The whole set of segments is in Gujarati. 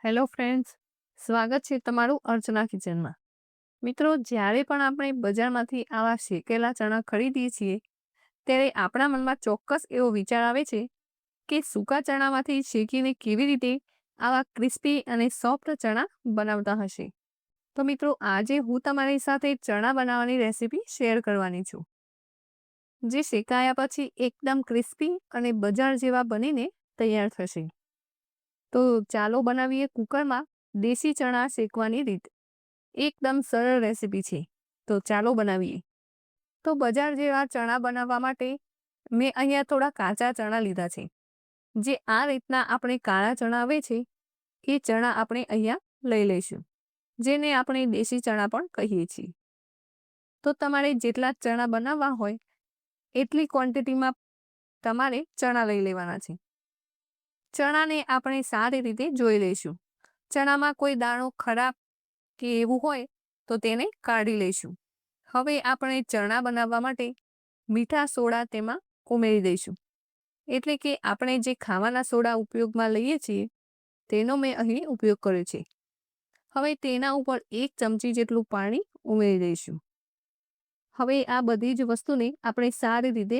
હેલો ફ્રેન્ડ્સ, સ્વાગત છે તમારું અર્ચના કિચનમાં. મિત્રો, જ્યારે પણ આપણે બજારમાંથી આવા શેકેલા ચણા ખરીદીએ છીએ ત્યારે આપણા મનમાં ચોક્કસ એવો વિચાર આવે છે કે સૂકા ચણામાંથી શેકીને કેવી રીતે આવા ક્રિસ્પી અને સોફ્ટ ચણા બનાવતા હશે. તો મિત્રો, આજે હું તમારી સાથે ચણા બનાવવાની રેસીપી શેર કરવાની છું, જે શેકાયા પછી એકદમ ક્રિસ્પી અને બજાર જેવા બનીને તૈયાર થશે. તો ચાલો બનાવીએ કુકરમાં દેશી ચણા શેકવાની રીત. એકદમ સરળ રેસીપી છે, તો ચાલો બનાવીએ. તો બજાર જેવા ચણા બનાવવા માટે મેં અહીંયા થોડા કાચા ચણા લીધા છે. જે આ રીતના આપણે કાળા ચણા આવે છે એ ચણા આપણે અહીંયા લઈ લઈશું, જેને આપણે દેશી ચણા પણ કહીએ છીએ. તો તમારે જેટલા ચણા બનાવવા હોય એટલી ક્વોન્ટિટીમાં તમારે ચણા લઈ લેવાના છે. ચણાને આપણે સારી રીતે જોઈ લઈશું. ચણામાં કોઈ દાણો ખરાબ કે એવું હોય તો તેને કાઢી લઈશું. હવે આપણે ચણા બનાવવા માટે મીઠા સોડા તેમાં ઉમેરી દઈશું. એટલે કે આપણે જે ખાવાના સોડા ઉપયોગમાં લઈએ છીએ તેનો મેં અહીં ઉપયોગ કર્યો છે. હવે તેના ઉપર 1 ચમચી જેટલું પાણી ઉમેરી દઈશું. હવે આ બધી જ વસ્તુને આપણે સારી રીતે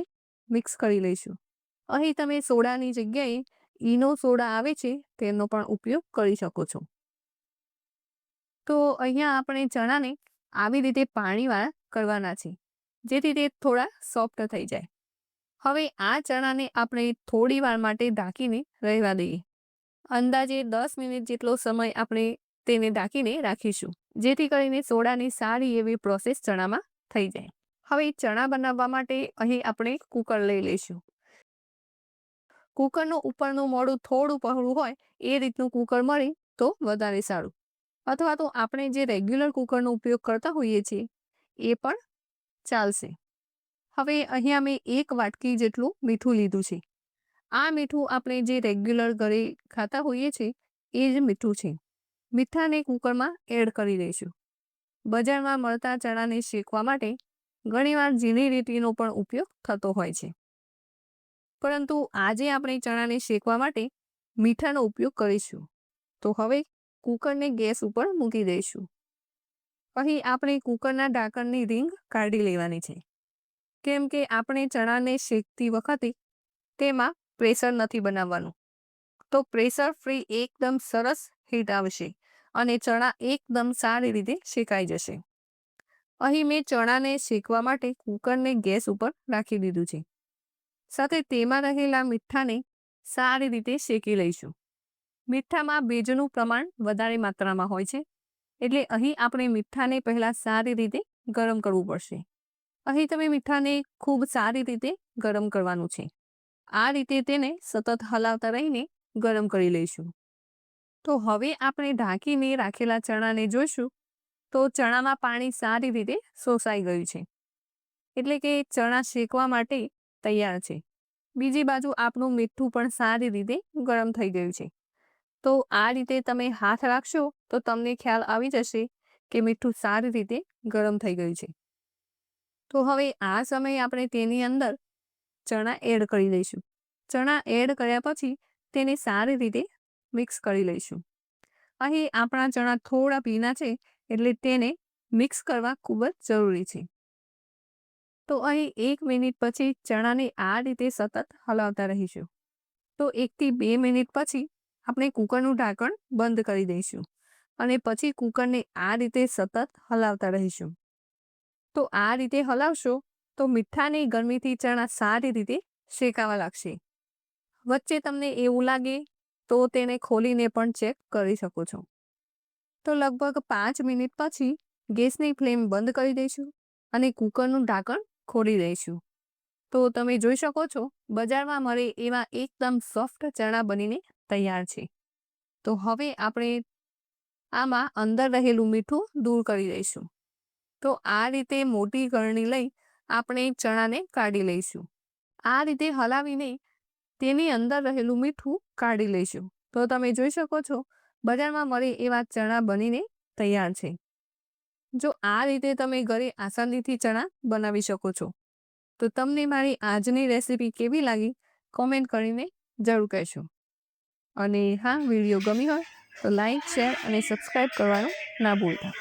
મિક્સ કરી લઈશું. અહીં તમે સોડાની જગ્યાએ ઈનો સોડા આવે છે તેનો પણ ઉપયોગ કરી શકો છો. તો અહીંયા આપણે ચણાને આવી રીતે પાણીવાળા કરવાના છે, જેથી તે થોડા સોફ્ટ થઈ જાય. હવે આ ચણાને આપણે થોડી વાર માટે ઢાંકીને રહેવા દઈએ. અંદાજે 10 મિનિટ જેટલો સમય આપણે તેને ઢાંકીને રાખીશું, જેથી કરીને સોડાની સારી એવી પ્રોસેસ ચણામાં થઈ જાય. હવે ચણા બનાવવા માટે અહીં આપણે કુકર લઈ લઈશું. કુકરનું ઉપરનું મોઢું થોડું પહોળું હોય એ રીતનું કુકર મળે તો વધારે સારું, અથવા તો આપણે જે રેગ્યુલર કુકરનો ઉપયોગ કરતા હોઈએ છીએ એ પણ ચાલશે. હવે અહીંયા મેં 1 વાટકી જેટલું મીઠું લીધું છે. આ મીઠું આપણે જે રેગ્યુલર ઘરે ખાતા હોઈએ છીએ એ જ મીઠું છે. મીઠાને કુકરમાં એડ કરી દઈશું. બજારમાં મળતા ચણાને શેકવા માટે ઘણીવાર ઝીણી રીતિનો પણ ઉપયોગ થતો હોય છે, પરંતુ આજે આપણે ચણાને શેકવા માટે મીઠાનો ઉપયોગ કરીશું. તો હવે કુકરને ગેસ ઉપર મૂકી દઈશું. અહીં આપણે કુકરના ઢાંકણની રીંગ કાઢી લેવાની છે, કેમ કે આપણે ચણાને શેકતી વખતે તેમાં પ્રેશર નથી બનાવવાનું. તો પ્રેશર ફ્રી એકદમ સરસ હીટ આવશે અને ચણા એકદમ સારી રીતે શેકાઈ જશે. અહીં મેં ચણાને શેકવા માટે કુકરને ગેસ ઉપર રાખી દીધું છે. સાથે તેમાં રહેલા મીઠાને સારી રીતે શેકી લઈશું. મીઠામાં ભેજનું પ્રમાણ વધારે માત્રામાં હોય છે, એટલે અહીં આપણે મીઠાને પહેલાં સારી રીતે ગરમ કરવું પડશે. અહીં તમે મીઠાને ખૂબ સારી રીતે ગરમ કરવાનું છે. આ રીતે તેને સતત હલાવતા રહીને ગરમ કરી લઈશું. તો હવે આપણે ઢાંકીને રાખેલા ચણાને જોઈશું તો ચણામાં પાણી સારી રીતે શોષાઈ ગયું છે, એટલે કે ચણા શેકવા માટે તૈયાર છે. બીજી બાજુ આપણું મીઠું પણ સારી રીતે ગરમ થઈ ગયું છે. તો આ રીતે તમે હાથ રાખશો તો તમને ખ્યાલ આવી જશે કે મીઠું સારી રીતે ગરમ થઈ ગયું છે. તો હવે આ સમયે આપણે તેની અંદર ચણા એડ કરી દઈશું. ચણા એડ કર્યા પછી તેને સારી રીતે મિક્સ કરી લઈશું. અહીં આપણા ચણા થોડા ભીના છે, એટલે તેને મિક્સ કરવા ખૂબ જ જરૂરી છે. તો અહીં 1 મિનિટ પછી ચણાને આ રીતે સતત હલાવતા રહીશું. તો 1 થી 2 મિનિટ પછી આપણે કુકરનું ઢાંકણ બંધ કરી દઈશું અને પછી કુકરને આ રીતે સતત હલાવતા રહીશું. તો આ રીતે હલાવશો તો મીઠાની ગરમીથી ચણા સારી રીતે શેકાવા લાગશે. વચ્ચે તમને એવું લાગે તો તેને ખોલીને પણ ચેક કરી શકો છો. તો લગભગ 5 મિનિટ પછી ગેસની ફ્લેમ બંધ કરી દઈશું અને કુકરનું ઢાંકણ ખોલી દઈશું. તો તમે જોઈ શકો છો બજારમાં મળે એવા એકદમ સોફ્ટ ચણા બનીને તૈયાર છે. તો હવે આપણે આમાં અંદર રહેલું મીઠું દૂર કરી દઈશું. તો આ રીતે મોટી ગળણી લઈ આપણે ચણાને કાઢી લઈશું. આ રીતે હલાવીને તેની અંદર રહેલું મીઠું કાઢી લઈશું. તો તમે જોઈ શકો છો બજારમાં મળે એવા ચણા બનીને તૈયાર છે. જો આ રીતે તમે ઘરે આસાનીથી ચણા બનાવી શકો છો. તો તમને મારી આજની રેસીપી કેવી લાગી કોમેન્ટ કરીને જરૂર કહેશો. અને હા, વિડીયો ગમી હોય તો લાઈક, શેર અને સબસ્ક્રાઈબ કરવાનું ના ભૂલતા.